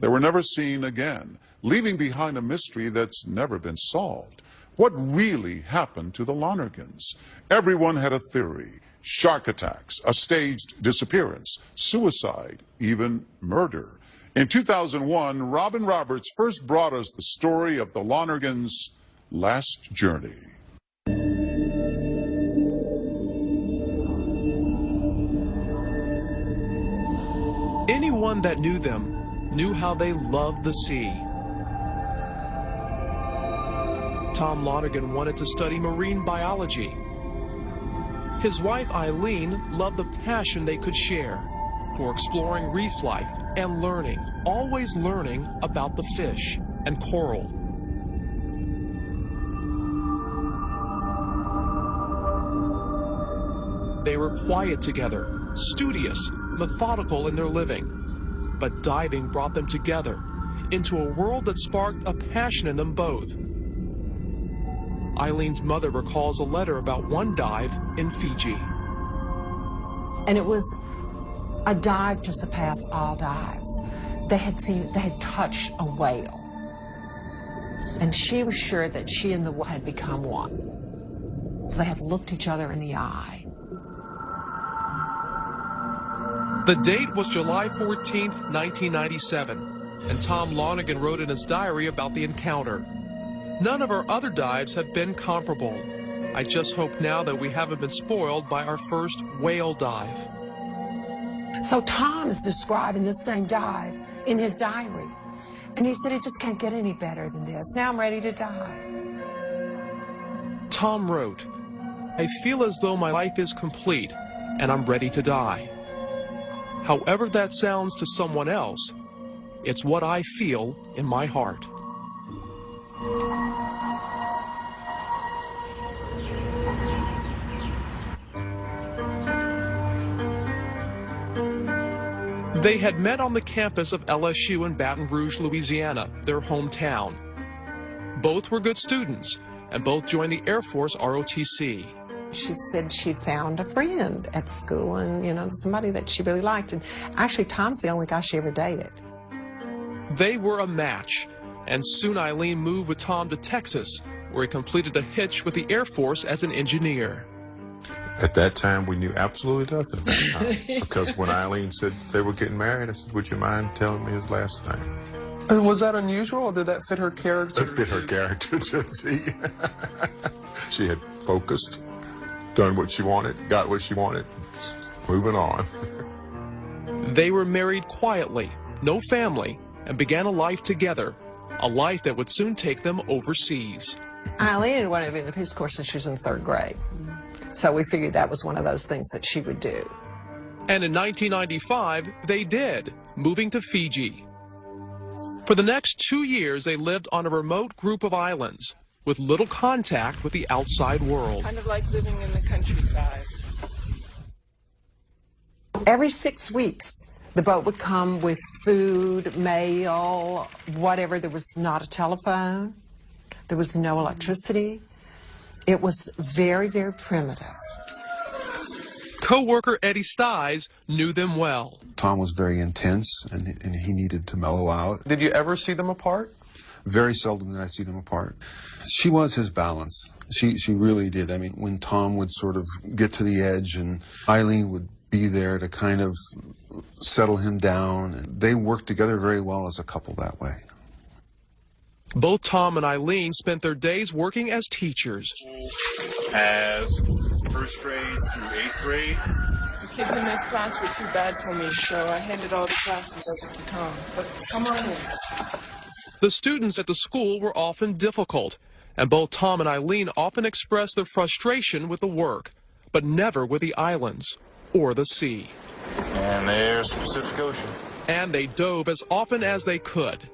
They were never seen again, leaving behind a mystery that's never been solved. What really happened to the Lonergans? Everyone had a theory. Shark attacks, a staged disappearance, suicide, even murder. In 2001, Robin Roberts first brought us the story of the Lonergans' last journey. Anyone that knew them knew how they loved the sea. Tom Lonergan wanted to study marine biology. His wife Eileen loved the passion they could share for exploring reef life and learning, always learning about the fish and coral. They were quiet together, studious, methodical in their living, but diving brought them together into a world that sparked a passion in them both. Eileen's mother recalls a letter about one dive in Fiji. And it was a dive to surpass all dives. They had touched a whale. And she was sure that she and the whale had become one. They had looked each other in the eye. The date was July 14, 1997, and Tom Lonergan wrote in his diary about the encounter. None of our other dives have been comparable. I just hope now that we haven't been spoiled by our first whale dive. So Tom is describing this same dive in his diary. And he said, it just can't get any better than this. Now I'm ready to die. Tom wrote, I feel as though my life is complete and I'm ready to die. However that sounds to someone else, it's what I feel in my heart. They had met on the campus of LSU in Baton Rouge, Louisiana, their hometown. Both were good students, and both joined the Air Force ROTC. She said she'd found a friend at school and, you know, somebody that she really liked. And actually, Tom's the only guy she ever dated. They were a match, and soon Eileen moved with Tom to Texas, where he completed a hitch with the Air Force as an engineer. At that time, we knew absolutely nothing about Tom. Because when Eileen said they were getting married, I said, would you mind telling me his last name? Was that unusual, or did that fit her character? It fit her character, to see. She had focused, done what she wanted, got what she wanted, moving on. They were married quietly, no family, and began a life together, a life that would soon take them overseas. Eileen had wanted to be in the Peace Corps since she was in 3rd grade. So we figured that was one of those things that she would do. And in 1995, they did, moving to Fiji. For the next 2 years, they lived on a remote group of islands with little contact with the outside world. Kind of like living in the countryside. Every 6 weeks, the boat would come with food, mail, whatever. There was not a telephone. There was no electricity. It was very, very primitive. Co-worker Eddie Stiles knew them well. Tom was very intense, and he needed to mellow out. Did you ever see them apart? Very seldom did I see them apart. She was his balance. She really did. I mean, when Tom would sort of get to the edge and Eileen would be there to kind of settle him down, and they worked together very well as a couple that way. Both Tom and Eileen spent their days working as teachers. As 1st grade through 8th grade. The kids in this class were too bad for me, so I handed all the classes over to Tom. But come on in. The students at the school were often difficult, and both Tom and Eileen often expressed their frustration with the work, but never with the islands or the sea. And there's Pacific Ocean. And they dove as often as they could.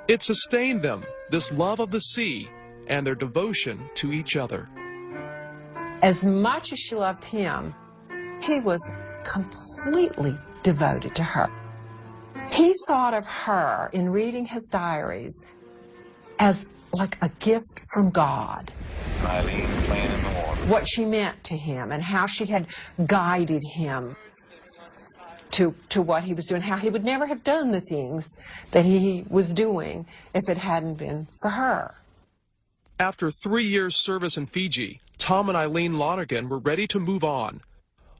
It sustained them, this love of the sea, and their devotion to each other. As much as she loved him, he was completely devoted to her. He thought of her, in reading his diaries, as like a gift from God. Eileen playing in the water. What she meant to him and how she had guided him to what he was doing, how he would never have done the things that he was doing if it hadn't been for her. After 3 years' service in Fiji, Tom and Eileen Lonergan were ready to move on.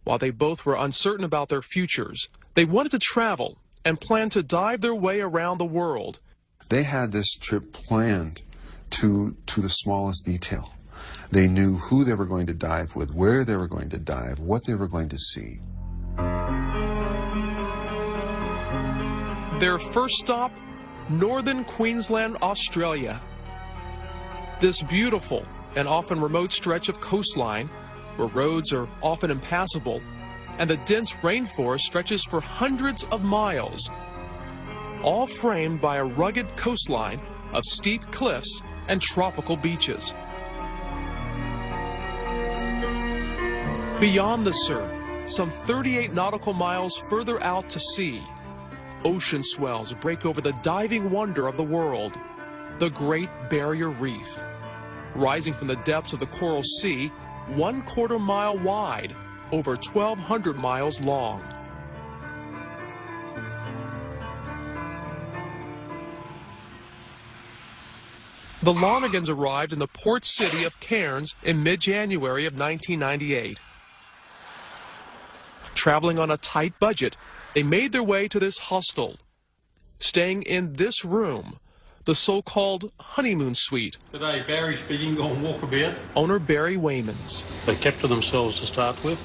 While they both were uncertain about their futures, they wanted to travel and planned to dive their way around the world. They had this trip planned to the smallest detail. They knew who they were going to dive with, where they were going to dive, what they were going to see. Their first stop, northern Queensland, Australia. This beautiful and often remote stretch of coastline, where roads are often impassable, and the dense rainforest stretches for hundreds of miles, all framed by a rugged coastline of steep cliffs and tropical beaches. Beyond the surf, some 38 nautical miles further out to sea, ocean swells break over the diving wonder of the world, the Great Barrier Reef. Rising from the depths of the Coral Sea, 1/4 mile wide, over 1,200 miles long. The Lonergans arrived in the port city of Cairns in mid-January of 1998. Traveling on a tight budget, they made their way to this hostel, staying in this room, the so-called honeymoon suite. Today, Barry speaking, on walkabout. Owner Barry Waymans. They kept to themselves to start with,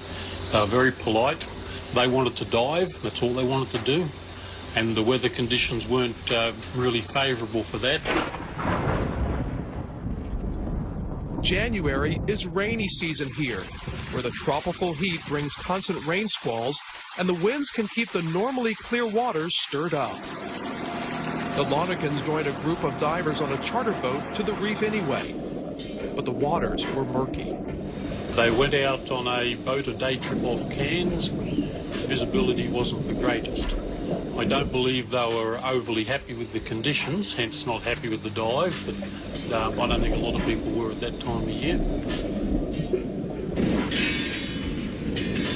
very polite. They wanted to dive, that's all they wanted to do, and the weather conditions weren't really favourable for that. January is rainy season here, where the tropical heat brings constant rain squalls and the winds can keep the normally clear waters stirred up. The Lonergans joined a group of divers on a charter boat to the reef anyway, but the waters were murky. They went out on a boat, a day trip off Cairns. Visibility wasn't the greatest. I don't believe they were overly happy with the conditions, hence not happy with the dive, but I don't think a lot of people were at that time of year.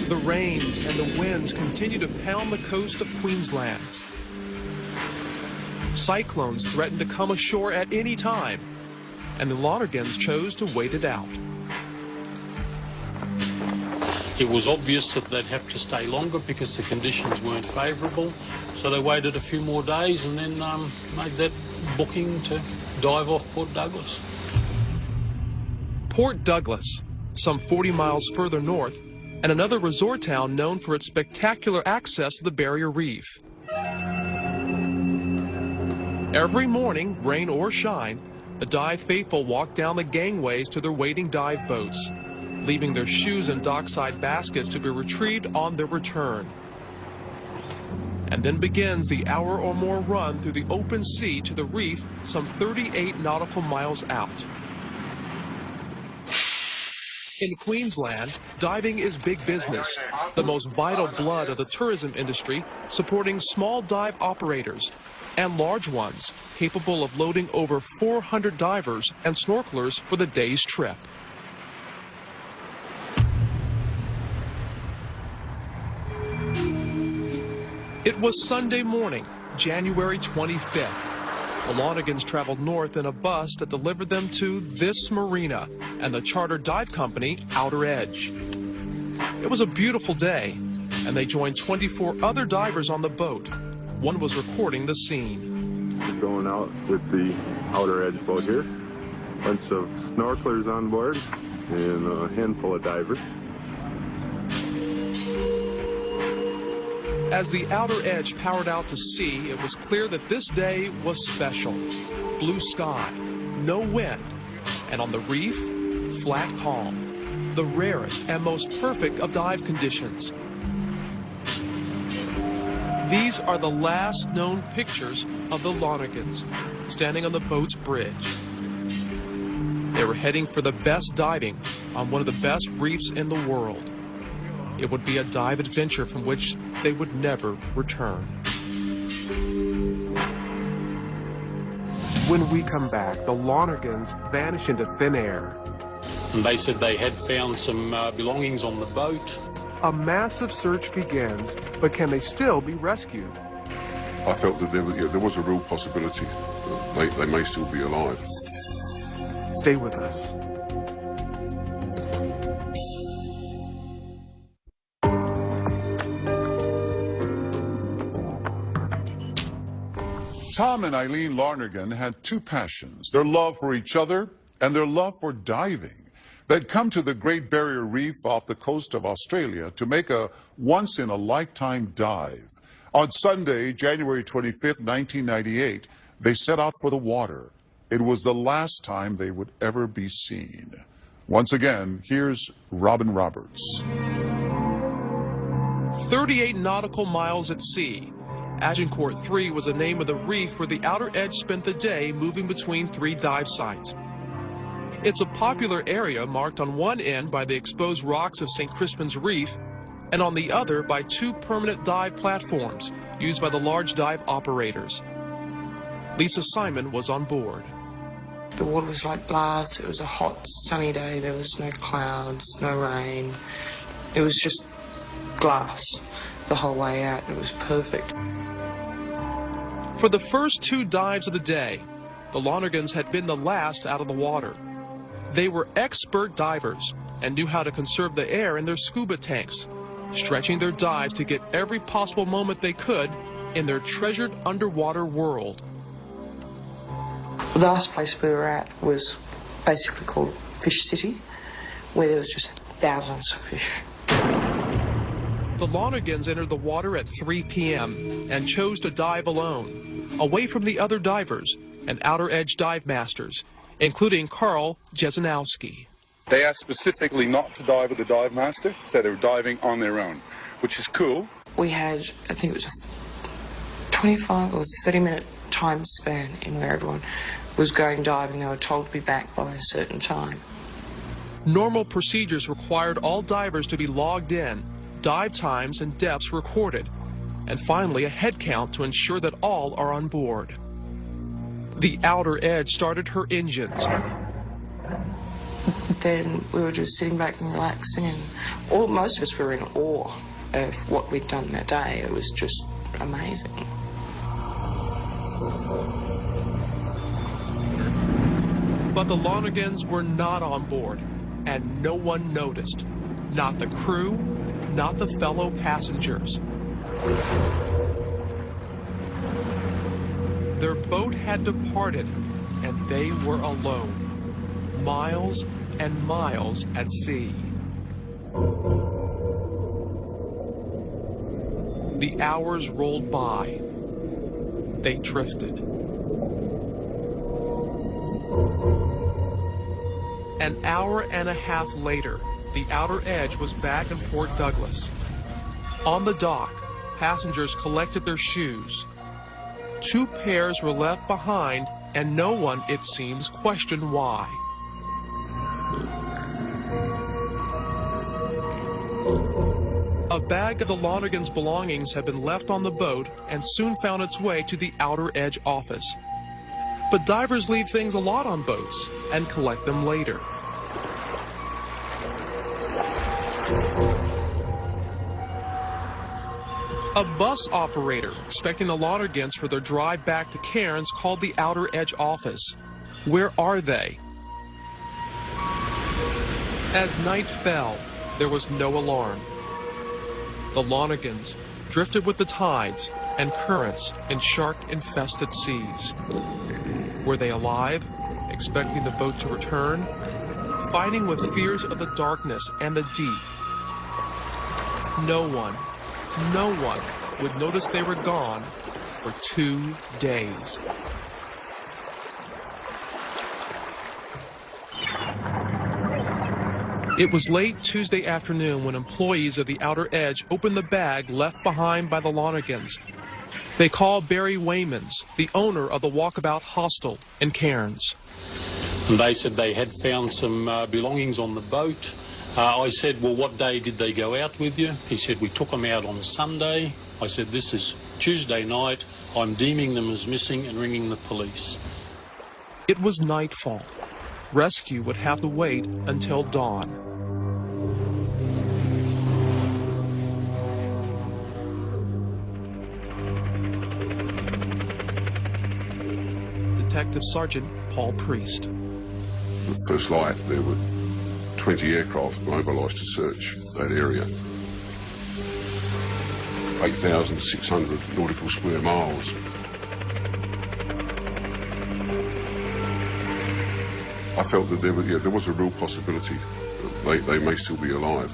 The rains and the winds continue to pound the coast of Queensland. Cyclones threatened to come ashore at any time, and the Lonergans chose to wait it out. It was obvious that they'd have to stay longer because the conditions weren't favourable, so they waited a few more days and then made that booking to dive off Port Douglas. Port Douglas, some 40 miles further north, and another resort town known for its spectacular access to the Barrier Reef. Every morning, rain or shine, the dive faithful walk down the gangways to their waiting dive boats, leaving their shoes and dockside baskets to be retrieved on their return. And then begins the hour or more run through the open sea to the reef some 38 nautical miles out. In Queensland, diving is big business, the most vital blood of the tourism industry, supporting small dive operators and large ones capable of loading over 400 divers and snorkelers for the day's trip. It was Sunday morning, January 25th. The Lonergans traveled north in a bus that delivered them to this marina and the charter dive company, Outer Edge. It was a beautiful day, and they joined 24 other divers on the boat. One was recording the scene. We're going out with the Outer Edge boat here. Bunch of snorkelers on board and a handful of divers. As the Outer Edge powered out to sea, it was clear that this day was special. Blue sky, no wind, and on the reef, flat calm, the rarest and most perfect of dive conditions. These are the last known pictures of the Lonergans, standing on the boat's bridge. They were heading for the best diving on one of the best reefs in the world. It would be a dive adventure from which they would never return. When we come back, the Lonergans vanish into thin air. And they said they had found some belongings on the boat, A massive search begins, but can they still be rescued? I felt that there was a real possibility that they may still be alive. Stay with us. Tom and Eileen Lonergan had two passions, their love for each other and their love for diving. They'd come to the Great Barrier Reef off the coast of Australia to make a once-in-a-lifetime dive. On Sunday, January 25th, 1998, they set out for the water. It was the last time they would ever be seen. Once again, here's Robin Roberts. 38 nautical miles at sea. Agincourt 3 was the name of the reef where the Outer Edge spent the day moving between 3 dive sites. It's a popular area marked on one end by the exposed rocks of St. Crispin's Reef and on the other by 2 permanent dive platforms used by the large dive operators. Lisa Simon was on board. The water was like glass. It was a hot, sunny day. There was no clouds, no rain. It was just glass the whole way out. It was perfect. For the first 2 dives of the day, the Lonergans had been the last out of the water. They were expert divers and knew how to conserve the air in their scuba tanks, stretching their dives to get every possible moment they could in their treasured underwater world. The last place we were at was basically called Fish City, where there was just thousands of fish. The Lonergans entered the water at 3 p.m. and chose to dive alone, away from the other divers and Outer Edge dive masters, including Carl Jesenowski. They asked specifically not to dive with the dive master, so they were diving on their own, which is cool. We had, I think it was a 25 or 30-minute time span in where everyone was going diving. They were told to be back by a certain time. Normal procedures required all divers to be logged in, dive times and depths recorded, and finally a head count to ensure that all are on board. The Outer Edge started her engines. Then we were just sitting back and relaxing, and most of us were in awe of what we'd done that day. It was just amazing. But the Lonergans were not on board, and no one noticed. Not the crew, not the fellow passengers. Their boat had departed, and they were alone, miles and miles at sea. The hours rolled by. They drifted. An hour and a half later, the Outer Edge was back in Port Douglas. On the dock, passengers collected their shoes. 2 pairs were left behind, and no one, it seems, questioned why. A bag of the Lonergans' belongings had been left on the boat and soon found its way to the Outer Edge office. But divers leave things a lot on boats and collect them later. A bus operator expecting the Lonergans for their drive back to Cairns called the Outer Edge office. Where are they? As night fell, there was no alarm. The Lonergans drifted with the tides and currents in shark-infested seas. Were they alive, expecting the boat to return, fighting with fears of the darkness and the deep? No one would notice they were gone for 2 days. It was late Tuesday afternoon when employees of the Outer Edge opened the bag left behind by the Lonergans. They called Barry Waymans, the owner of the Walkabout Hostel in Cairns. And they said they had found some belongings on the boat. I said, well, what day did they go out with you? He said, we took them out on Sunday. I said, this is Tuesday night. I'm deeming them as missing and ringing the police. It was nightfall. Rescue would have to wait until dawn. Detective Sergeant Paul Priest. At first light, there were 20 aircraft mobilised to search that area. 8,600 nautical square miles. I felt that there was a real possibility that they may still be alive.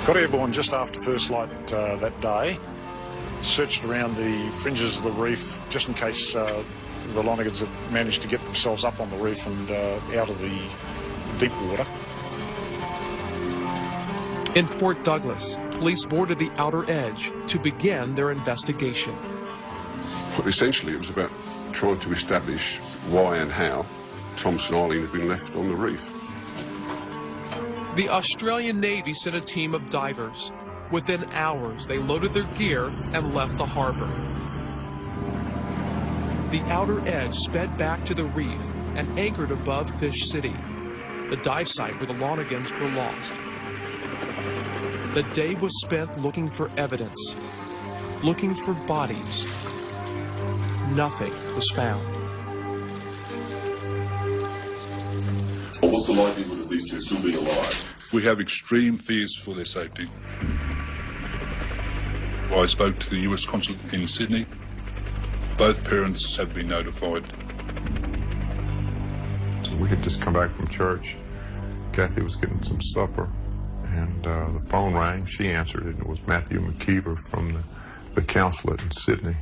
Got airborne just after first light that day. Searched around the fringes of the reef just in case the Lonegans had managed to get themselves up on the reef and out of the deep water. In Fort Douglas, police boarded the outer edge to begin their investigation. But essentially, it was about trying to establish why and how Thompson Eileen had been left on the reef. The Australian Navy sent a team of divers. Within hours, they loaded their gear and left the harbor. The outer edge sped back to the reef and anchored above Fish City, the dive site where the Lonegans were lost. The day was spent looking for evidence, looking for bodies. Nothing was found. What's the likelihood of these two still being alive? We have extreme fears for their safety. I spoke to the US consulate in Sydney. Both parents have been notified. So we had just come back from church. Kathy was getting some supper, and the phone rang. She answered it. It was Matthew McKeever from the consulate in Sydney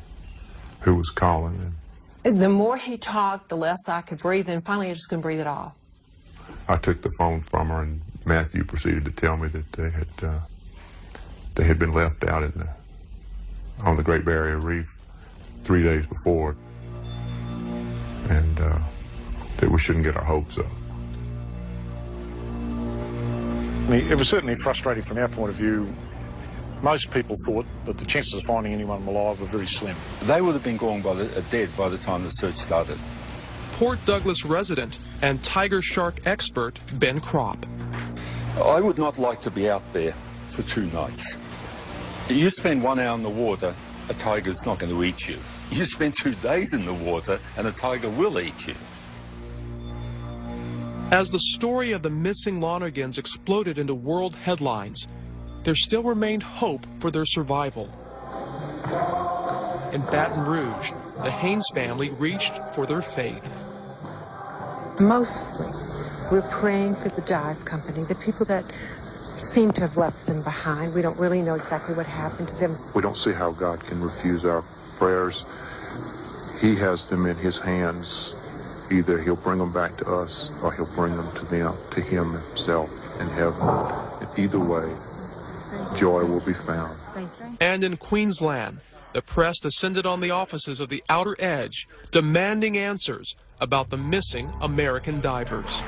who was calling. And the more he talked, the less I could breathe, and finally I just couldn't breathe at all. I took the phone from her, and Matthew proceeded to tell me that they had been left out on the Great Barrier Reef 3 days before, and that we shouldn't get our hopes up. I mean, it was certainly frustrating from our point of view. Most people thought that the chances of finding anyone alive were very slim. They would have been gone dead by the time the search started. Port Douglas resident and tiger shark expert Ben Kropp. I would not like to be out there for 2 nights. You spend 1 hour in the water, a tiger's not going to eat you. You spend 2 days in the water, and a tiger will eat you. As the story of the missing Lonegans exploded into world headlines, there still remained hope for their survival. In Baton Rouge, the Haynes family reached for their faith. Mostly, we're praying for the dive company, the people that seem to have left them behind. We don't really know exactly what happened to them. We don't see how God can refuse our prayers. He has them in his hands. Either he'll bring them back to us, or he'll bring them to him himself in heaven. And either way, joy will be found. And in Queensland, the press descended on the offices of the outer edge, demanding answers about the missing American divers.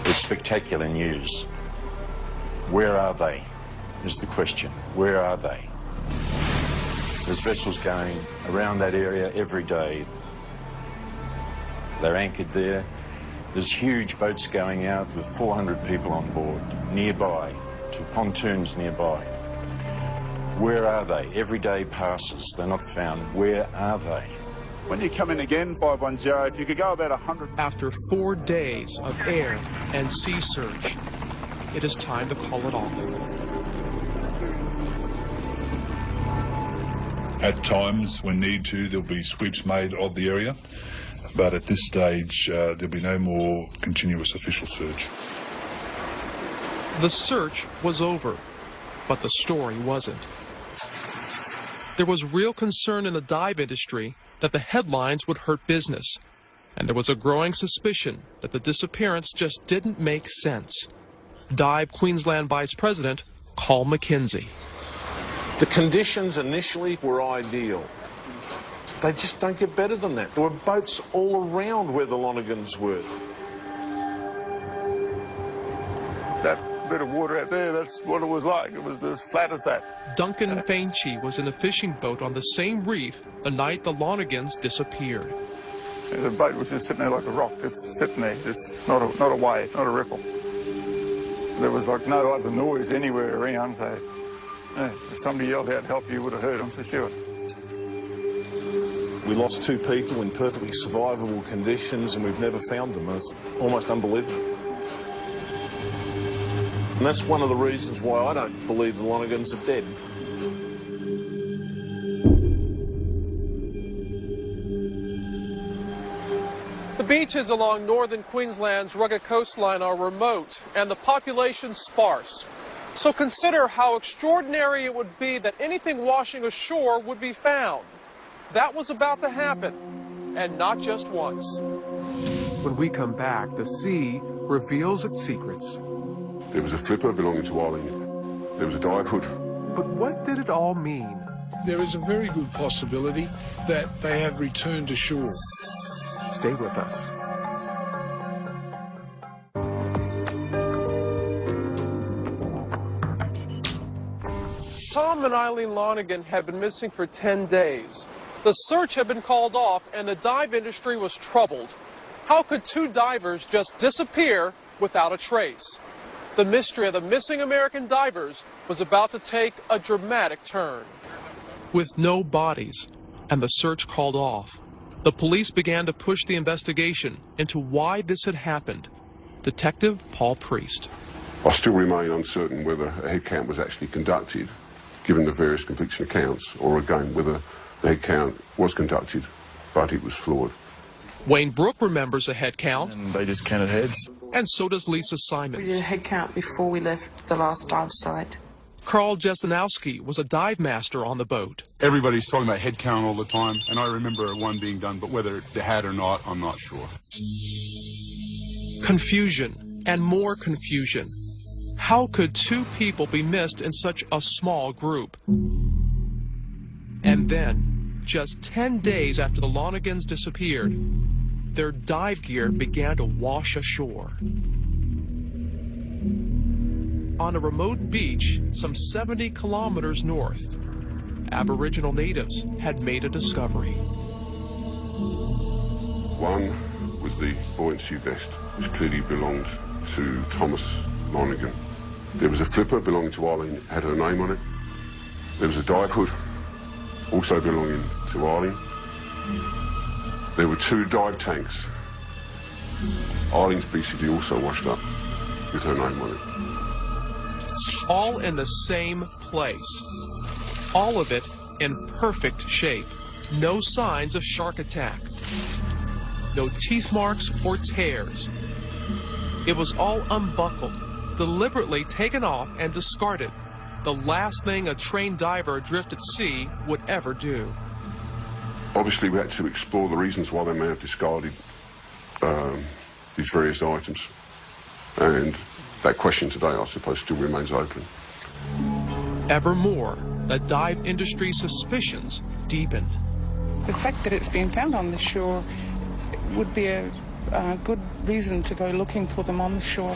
It's spectacular news. Where are they, is the question. Where are they? There's vessels going around that area every day. They're anchored there. There's huge boats going out with 400 people on board, nearby, to pontoons nearby. Where are they? Every day passes. They're not found. Where are they? When you come in again, 510, if you could go about 100... After 4 days of air and sea search, it is time to call it off. At times, when need to, there'll be sweeps made of the area. But at this stage, there'll be no more continuous official search. The search was over, but the story wasn't. There was real concern in the dive industry that the headlines would hurt business, and there was a growing suspicion that the disappearance just didn't make sense. Dive Queensland Vice President Carl McKenzie. The conditions initially were ideal. They just don't get better than that. There were boats all around where the Lonegans were. That bit of water out there, that's what it was like. It was as flat as that. Duncan Fainchy was in a fishing boat on the same reef the night the Lonegans disappeared. The boat was just sitting there like a rock, just sitting there, just not a wave, not a ripple. There was like no other noise anywhere around, so if somebody yelled out help, you would have heard them for sure. We lost 2 people in perfectly survivable conditions and we've never found them. It's almost unbelievable. And that's one of the reasons why I don't believe the Lonegans are dead. The beaches along northern Queensland's rugged coastline are remote and the population sparse. So consider how extraordinary it would be that anything washing ashore would be found. That was about to happen, and not just once. When we come back, the sea reveals its secrets. There was a flipper belonging to Eileen. There was a dive hood. But what did it all mean? There is a very good possibility that they have returned to shore. Stay with us. Tom and Eileen Lonergan had been missing for 10 days. The search had been called off and the dive industry was troubled. How could 2 divers just disappear without a trace? The mystery of the missing American divers was about to take a dramatic turn. With no bodies and the search called off, the police began to push the investigation into why this had happened. Detective Paul Priest. I still remain uncertain whether a head count was actually conducted, given the various conflicting accounts, or again whether the head count was conducted, but it was flawed. Wayne Brooke remembers a head count. And they just counted heads. And so does Lisa Simons. We did a head count before we left the last dive site. Carl Jesenowski was a dive master on the boat. Everybody's talking about head count all the time, and I remember one being done, but whether they had or not, I'm not sure. Confusion and more confusion. How could 2 people be missed in such a small group? And then, just 10 days after the Lonegans disappeared, their dive gear began to wash ashore. On a remote beach, some 70 kilometers north, Aboriginal natives had made a discovery. One was the buoyancy vest, which clearly belonged to Thomas Lonergan. There was a flipper belonging to Eileen, had her name on it. There was a dive hood, also belonging to Eileen. There were 2 dive tanks. Eileen's BCD also washed up with her name on it. All in the same place. All of it in perfect shape. No signs of shark attack. No teeth marks or tears. It was all unbuckled, deliberately taken off and discarded. The last thing a trained diver adrift at sea would ever do. Obviously, we had to explore the reasons why they may have discarded these various items. And that question today, I suppose, still remains open. Evermore, the dive industry's suspicions deepened. The fact that it's been found on the shore would be a good reason to go looking for them on the shore.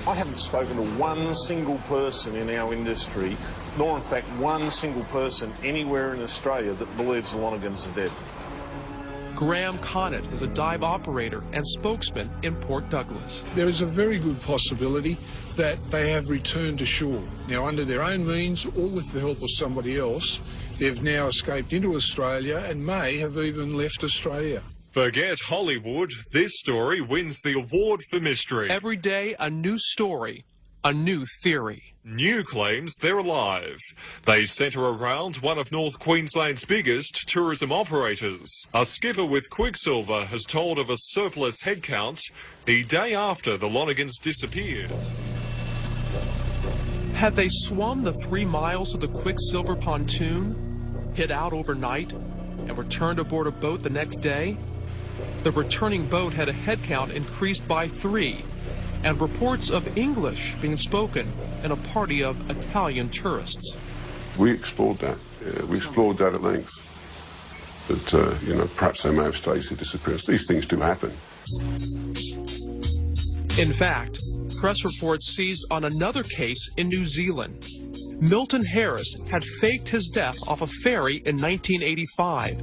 I haven't spoken to one single person in our industry, nor in fact one single person anywhere in Australia that believes the Lonegans are dead. Graham Connett is a dive operator and spokesman in Port Douglas. There is a very good possibility that they have returned to shore. Now, under their own means, or with the help of somebody else, they've now escaped into Australia and may have even left Australia. Forget Hollywood. This story wins the award for mystery. Every day, a new story, a new theory. New claims they're alive. They centre around one of North Queensland's biggest tourism operators. A skipper with quicksilver has told of a surplus head count the day after the Lonegans disappeared. Had they swum the 3 miles of the quicksilver pontoon, hid out overnight, and returned aboard a boat the next day? The returning boat had a head count increased by 3, and reports of English being spoken in a party of Italian tourists. We explored that. We explored that at length. That, perhaps they may have staged their disappearance. These things do happen. In fact, press reports seized on another case in New Zealand. Milton Harris had faked his death off a ferry in 1985.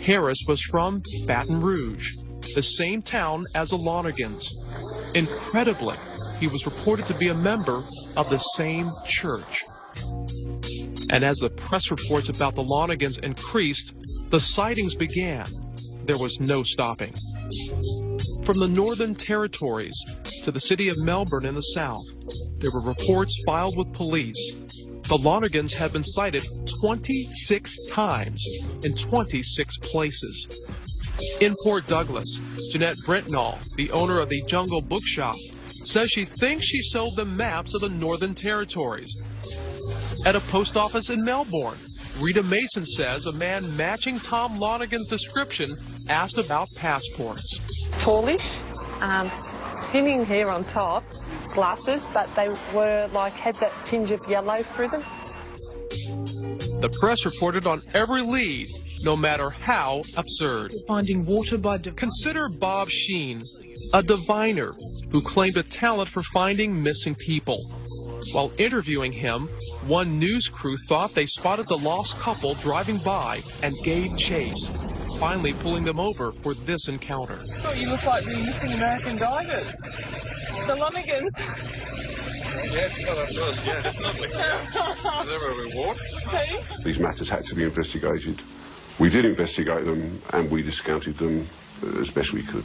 Harris was from Baton Rouge, the same town as the Lonegans. Incredibly, he was reported to be a member of the same church. And as the press reports about the Lonegans increased, the sightings began. There was no stopping. From the Northern Territories to the city of Melbourne in the south, there were reports filed with police. The Lonegans had been sighted 26 times in 26 places. In Port Douglas, Jeanette Brentnall, the owner of the Jungle Bookshop, says she thinks she sold them maps of the Northern Territories. At a post office in Melbourne, Rita Mason says a man matching Tom Lonegan's description asked about passports. Tallish, thinning hair on top, glasses, but they were like, had that tinge of yellow through them. The press reported on every lead, no matter how absurd. Finding water by Consider Bob Sheen, a diviner who claimed a talent for finding missing people. While interviewing him, one news crew thought they spotted the lost couple driving by and gave chase, finally pulling them over for this encounter. I thought you looked like the missing American divers. The Lonegans. Yeah, definitely. Is that where we walk? These matters had to be investigated. We did investigate them and we discounted them as best we could.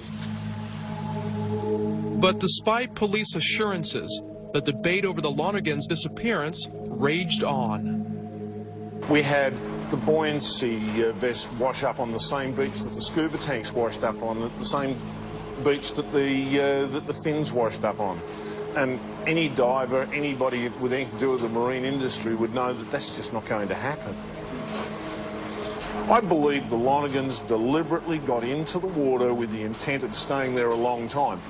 But despite police assurances, the debate over the Lonegans' disappearance raged on. We had the buoyancy vest wash up on the same beach that the scuba tanks washed up on, the same beach that the fins washed up on. And any diver, anybody with anything to do with the marine industry would know that that's just not going to happen. I believe the Lonegans deliberately got into the water with the intent of staying there a long time.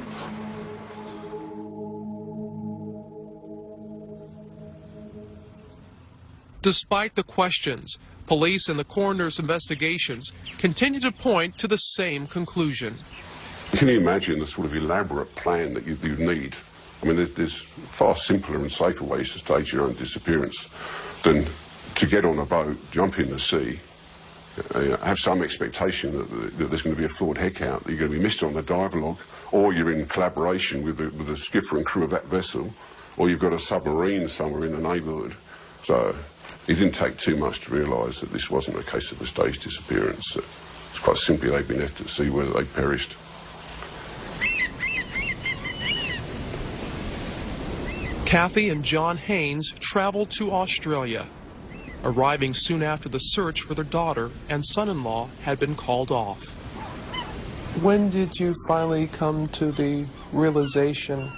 Despite the questions, police and the coroner's investigations continue to point to the same conclusion. Can you imagine the sort of elaborate plan that you'd need? I mean, there's far simpler and safer ways to stage your own disappearance than to get on a boat, jump in the sea, have some expectation that there's going to be a flawed head count, that you're going to be missed on the dive log, or you're in collaboration with the skipper and crew of that vessel, or you've got a submarine somewhere in the neighbourhood. So it didn't take too much to realise that this wasn't a case of a staged disappearance. It's quite simply they've been left at sea where they perished. Kathy and John Haynes traveled to Australia, arriving soon after the search for their daughter and son-in-law had been called off. When did you finally come to the realization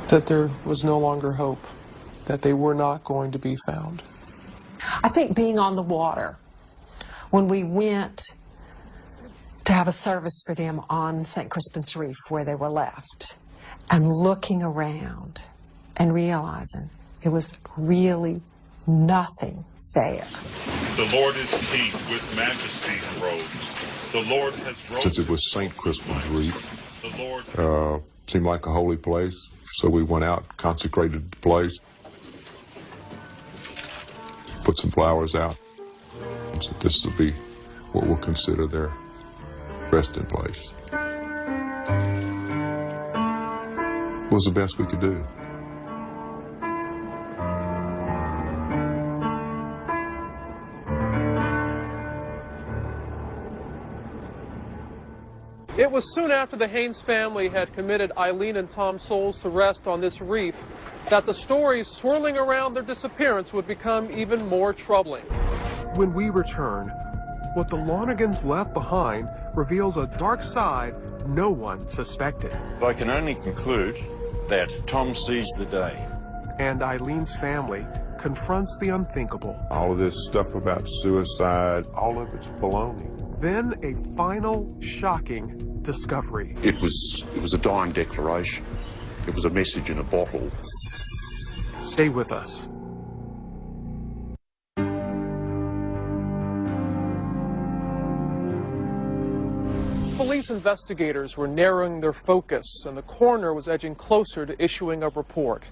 that there was no longer hope, that they were not going to be found? I think being on the water, when we went to have a service for them on St. Crispin's Reef where they were left, and looking around and realizing there was really nothing there. The Lord is King with majesty robed. The Lord has robed. Since it was St. Crispin's Reef, the Lord seemed like a holy place, so we went out, consecrated the place, put some flowers out, and said this will be what we'll consider their resting place. It was the best we could do. It was soon after the Haynes family had committed Eileen and Tom Souls to rest on this reef that the stories swirling around their disappearance would become even more troubling. When we return, what the Lonegans left behind reveals a dark side no one suspected. I can only conclude that Tom seized the day. And Eileen's family confronts the unthinkable. All of this stuff about suicide, all of it's baloney. Then a final shocking discovery. It was a dying declaration. It was a message in a bottle. Stay with us. Police investigators were narrowing their focus, and the coroner was edging closer to issuing a report.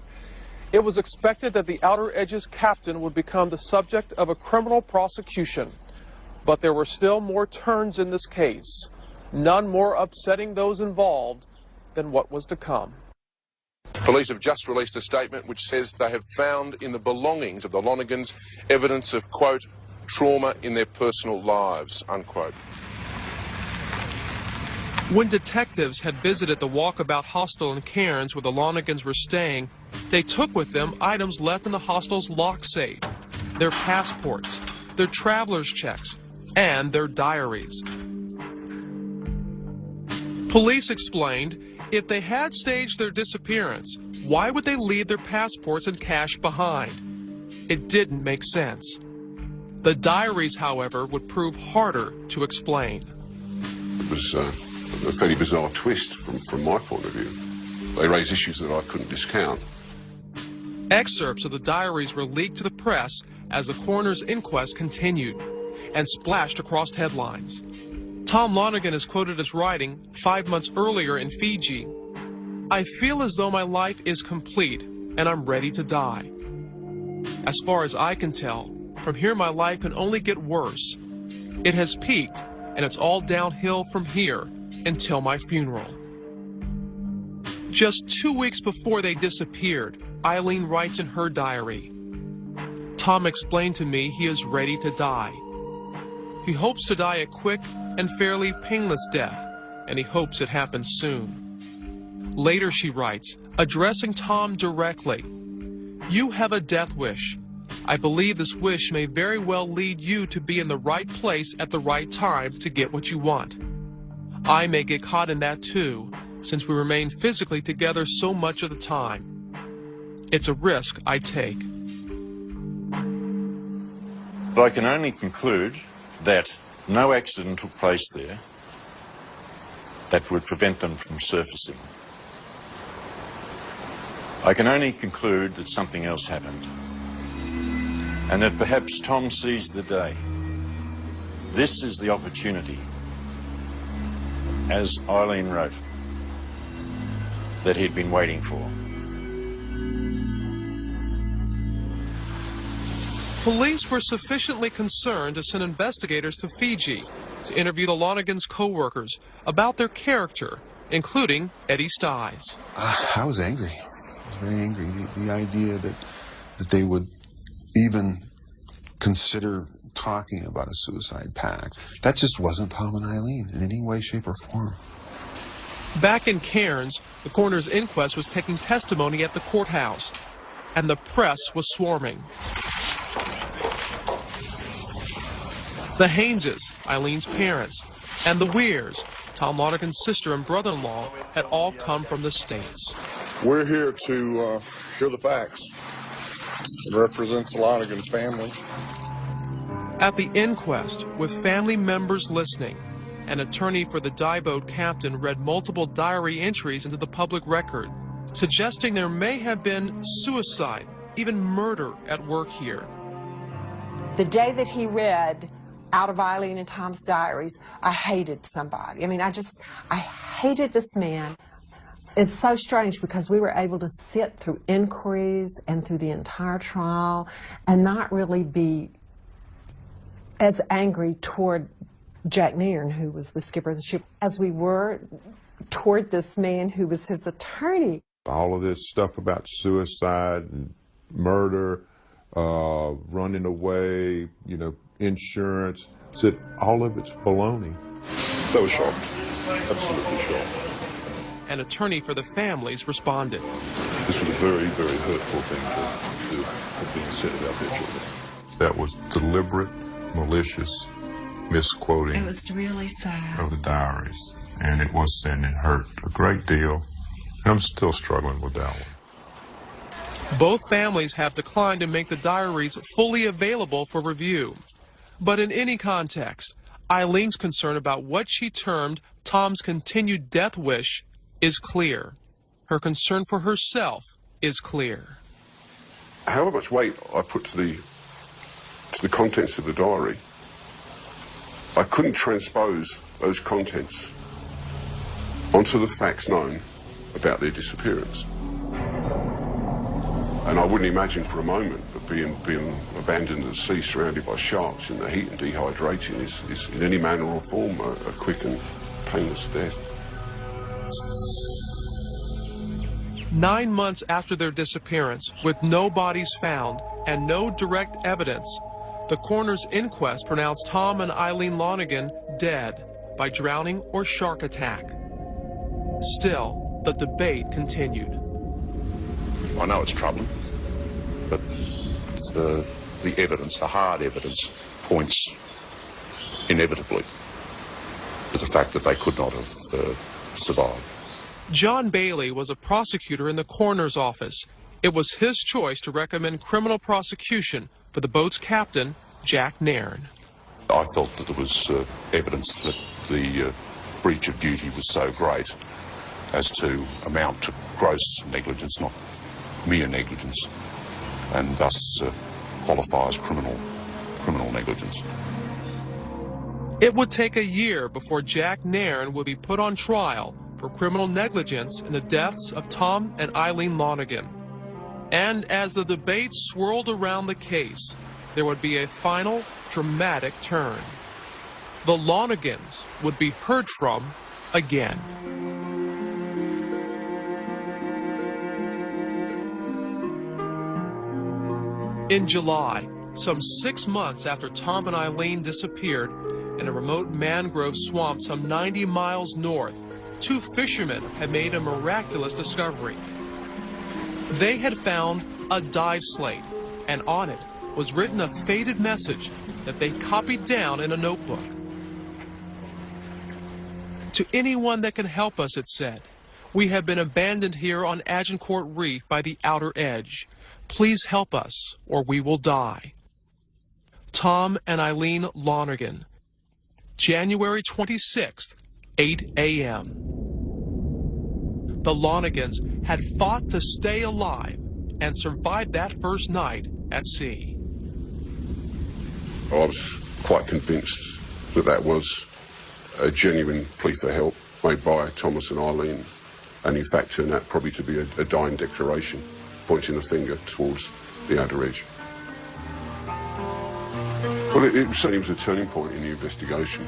It was expected that the Outer Edges captain would become the subject of a criminal prosecution. But there were still more turns in this case, none more upsetting those involved than what was to come. Police have just released a statement which says they have found in the belongings of the Lonigans evidence of, quote, trauma in their personal lives, unquote. When detectives had visited the Walkabout hostel in Cairns where the Lonigans were staying, they took with them items left in the hostel's lock safe, their passports, their traveler's checks, and their diaries. Police explained if they had staged their disappearance, why would they leave their passports and cash behind? It didn't make sense. The diaries, however, would prove harder to explain. It was a fairly bizarre twist from my point of view. They raised issues that I couldn't discount. Excerpts of the diaries were leaked to the press as the coroner's inquest continued and splashed across headlines. Tom Lonergan is quoted as writing 5 months earlier in Fiji, "I feel as though my life is complete and I'm ready to die. As far as I can tell, from here my life can only get worse. It has peaked and it's all downhill from here until my funeral." Just 2 weeks before they disappeared, Eileen writes in her diary, "Tom explained to me he is ready to die. He hopes to die a quick and fairly painless death, and he hopes it happens soon." Later she writes, addressing Tom directly, "You have a death wish. I believe this wish may very well lead you to be in the right place at the right time to get what you want. I may get caught in that too, since we remain physically together so much of the time. It's a risk I take." But I can only conclude that no accident took place there that would prevent them from surfacing. I can only conclude that something else happened, and that perhaps Tom seized the day. This is the opportunity, as Eileen wrote, that he'd been waiting for. Police were sufficiently concerned to send investigators to Fiji to interview the Lonigans' co-workers about their character, including Eddie Stiles. I was angry. I was very angry. The idea that they would even consider talking about a suicide pact, that just wasn't Tom and Eileen in any way, shape, or form. Back in Cairns, the coroner's inquest was taking testimony at the courthouse, and the press was swarming. The Hayneses, Eileen's parents, and the Weirs, Tom Lonergan's sister and brother-in-law, had all come from the States. We're here to hear the facts. It represents the Lonergan family. At the inquest, with family members listening, an attorney for the dive-boat captain read multiple diary entries into the public record, suggesting there may have been suicide, even murder at work here. The day that he read out of Eileen and Tom's diaries, I hated somebody. I mean, I hated this man. It's so strange because we were able to sit through inquiries and through the entire trial and not really be as angry toward Jack Nairn, who was the skipper of the ship, as we were toward this man who was his attorney. All of this stuff about suicide and murder, running away, insurance, said all of it's baloney. They were shocked, absolutely shocked. An attorney for the families responded. This was a very, very hurtful thing to have been said about their children. That was deliberate, malicious misquoting. It was really sad. Of the diaries. And it was sad and it hurt a great deal. I'm still struggling with that one. Both families have declined to make the diaries fully available for review. But in any context, Eileen's concern about what she termed Tom's continued death wish is clear. Her concern for herself is clear. However much weight I put to the contents of the diary, I couldn't transpose those contents onto the facts known about their disappearance. And I wouldn't imagine for a moment that being abandoned at sea, surrounded by sharks in the heat and dehydrating is in any manner or form a quick and painless death. 9 months after their disappearance, with no bodies found and no direct evidence, the coroner's inquest pronounced Tom and Eileen Lonergan dead by drowning or shark attack. Still, the debate continued. I know it's troubling, but the evidence, the hard evidence, points inevitably to the fact that they could not have survived. John Bailey was a prosecutor in the coroner's office. It was his choice to recommend criminal prosecution for the boat's captain, Jack Nairn. I felt that there was evidence that the breach of duty was so great as to amount to gross negligence, not mere negligence, and thus qualify as criminal negligence. It would take a year before Jack Nairn would be put on trial for criminal negligence in the deaths of Tom and Eileen Lonergan. And as the debate swirled around the case, there would be a final dramatic turn. The Lonegans would be heard from again. In July, some 6 months after Tom and Eileen disappeared in a remote mangrove swamp some 90 miles north, 2 fishermen had made a miraculous discovery. They had found a dive slate, and on it was written a faded message that they copied down in a notebook. To anyone that can help us, it said, we have been abandoned here on Agincourt Reef by the outer edge. Please help us, or we will die. Tom and Eileen Lonergan, January 26th, 8 a.m. The Lonegans had fought to stay alive and survived that first night at sea. I was quite convinced that that was a genuine plea for help made by Thomas and Eileen, and in fact turned out probably to be a dying declaration, pointing the finger towards the outer edge. Well, it certainly was a turning point in the investigation,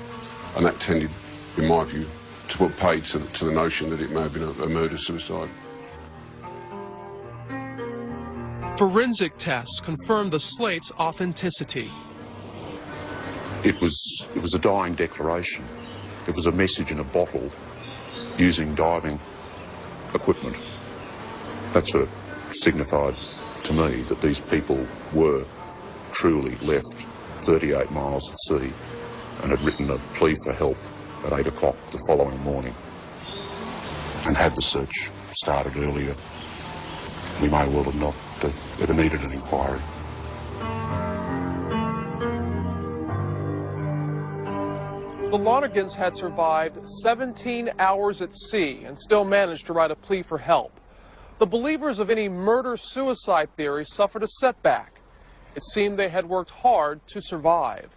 and that tended, in my view, to put paid to the notion that it may have been a murder-suicide. Forensic tests confirmed the slate's authenticity. It was a dying declaration. It was a message in a bottle using diving equipment. That's what it signified to me, that these people were truly left 38 miles at sea and had written a plea for help at 8 o'clock the following morning. And had the search started earlier, we may well have not ever needed an inquiry. The Lonegans had survived 17 hours at sea and still managed to write a plea for help. The believers of any murder-suicide theory suffered a setback. It seemed they had worked hard to survive.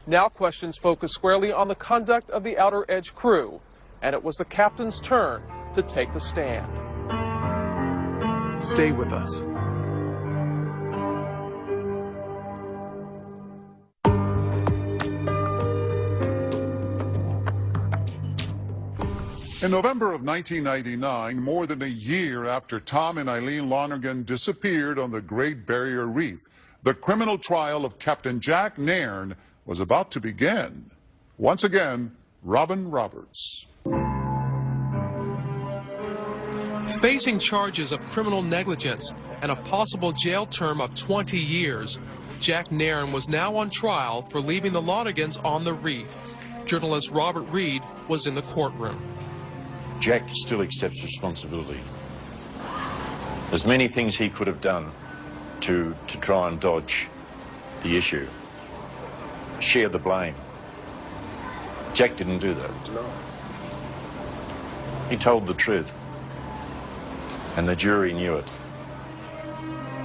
Now questions focus squarely on the conduct of the Outer Edge crew, and it was the captain's turn to take the stand. Stay with us. In November of 1999, more than a year after Tom and Eileen Lonergan disappeared on the Great Barrier Reef, the criminal trial of Captain Jack Nairn was about to begin. Once again, Robin Roberts. Facing charges of criminal negligence and a possible jail term of 20 years, Jack Nairn was now on trial for leaving the Lonegans on the reef. Journalist Robert Reed was in the courtroom. Jack still accepts responsibility. There's many things he could have done to try and dodge the issue, share the blame. Jack didn't do that. No. He told the truth, and the jury knew it.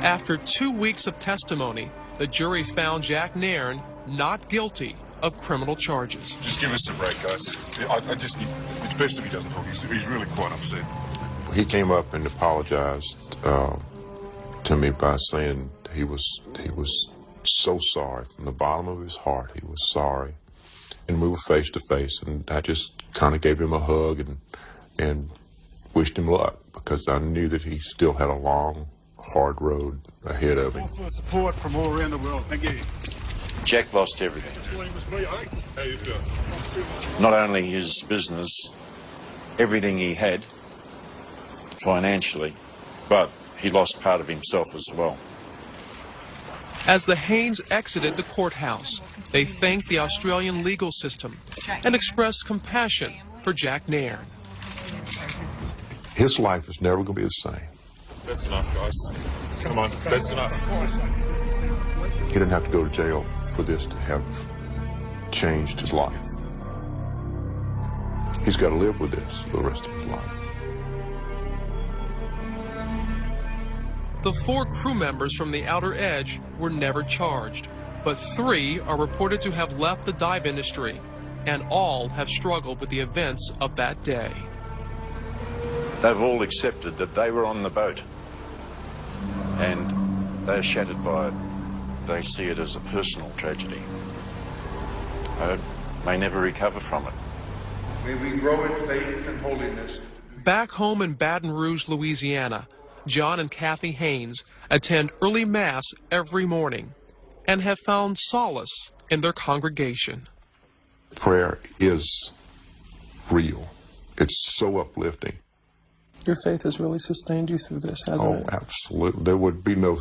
After 2 weeks of testimony, the jury found Jack Nairn not guilty of criminal charges. Just give us a break, guys. It's best if he doesn't talk. He's really quite upset. He came up and apologized to me by saying he was so sorry from the bottom of his heart. He was sorry, and we were face to face, and I just kind of gave him a hug and wished him luck because I knew that he still had a long, hard road ahead of him. For support from all around the world. Thank you. Jack lost everything. Not only his business, everything he had financially, but he lost part of himself as well. As the Haynes exited the courthouse, they thanked the Australian legal system and expressed compassion for Jack Nairn. His life is never going to be the same. That's enough, guys. Come on, that's enough. He didn't have to go to jail for this to have changed his life. He's got to live with this for the rest of his life. The 4 crew members from the Outer Edge were never charged, but 3 are reported to have left the dive industry, and all have struggled with the events of that day. They've all accepted that they were on the boat, and they're shattered by it. They see it as a personal tragedy. They may never recover from it. May we grow in faith and holiness. Back home in Baton Rouge, Louisiana, John and Kathy Haynes attend early Mass every morning and have found solace in their congregation. Prayer is real. It's so uplifting. Your faith has really sustained you through this, hasn't it? Oh, absolutely. There would be no